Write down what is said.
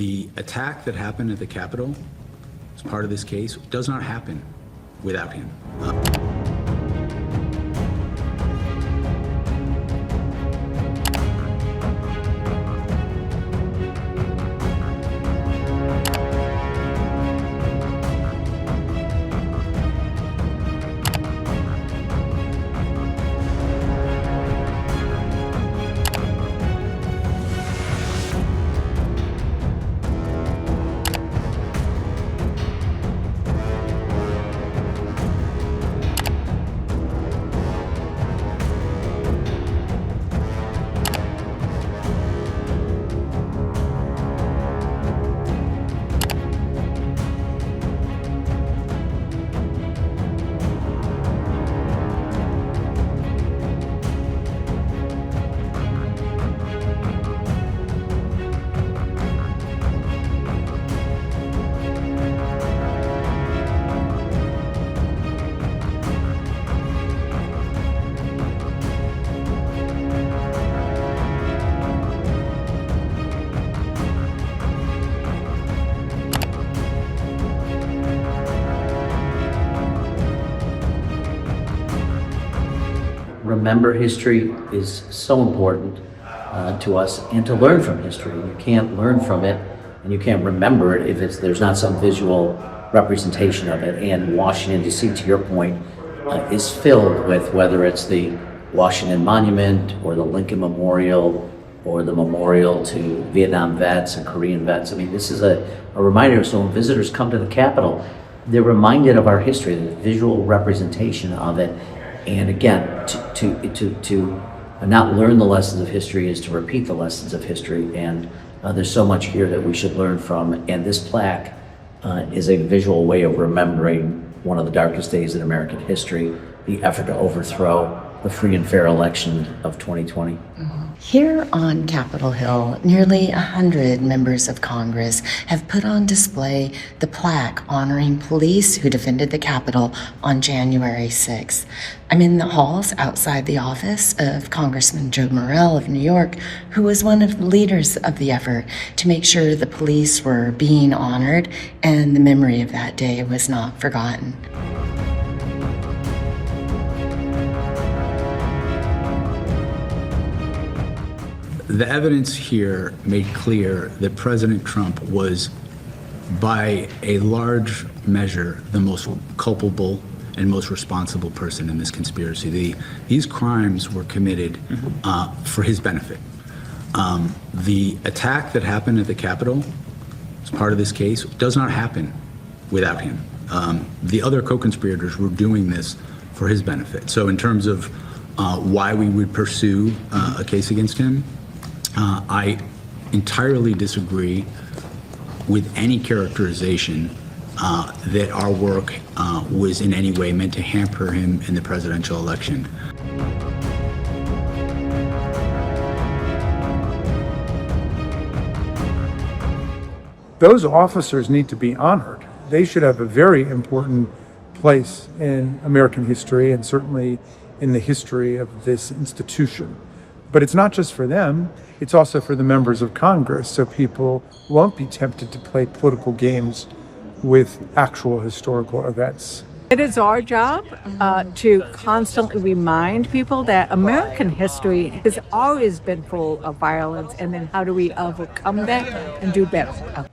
The attack that happened at the Capitol as part of this case does not happen without him. Remember, history is so important to us, and to learn from history. You can't learn from it and you can't remember it if there's not some visual representation of it. And Washington, D.C., to your point, is filled with, whether it's the Washington Monument or the Lincoln Memorial or the memorial to Vietnam vets and Korean vets. I mean, this is a reminder. So when visitors come to the Capitol, they're reminded of our history, the visual representation of it. And again, to not learn the lessons of history is to repeat the lessons of history. And there's so much here that we should learn from. And this plaque is a visual way of remembering one of the darkest days in American history, the effort to overthrow the free and fair election of 2020. Here on Capitol Hill, nearly 100 members of Congress have put on display the plaque honoring police who defended the Capitol on January 6th. I'm in the halls outside the office of Congressman Joe Morrell of New York, who was one of the leaders of the effort to make sure the police were being honored and the memory of that day was not forgotten. The evidence here made clear that President Trump was, by a large measure, the most culpable and most responsible person in this conspiracy. These crimes were committed for his benefit. The attack that happened at the Capitol as part of this case does not happen without him. The other co-conspirators were doing this for his benefit. So in terms of why we would pursue a case against him, I entirely disagree with any characterization that our work was in any way meant to hamper him in the presidential election. Those officers need to be honored. They should have a very important place in American history and certainly in the history of this institution. But it's not just for them, it's also for the members of Congress, so people won't be tempted to play political games with actual historical events. It is our job to constantly remind people that American history has always been full of violence, and then how do we overcome that and do better?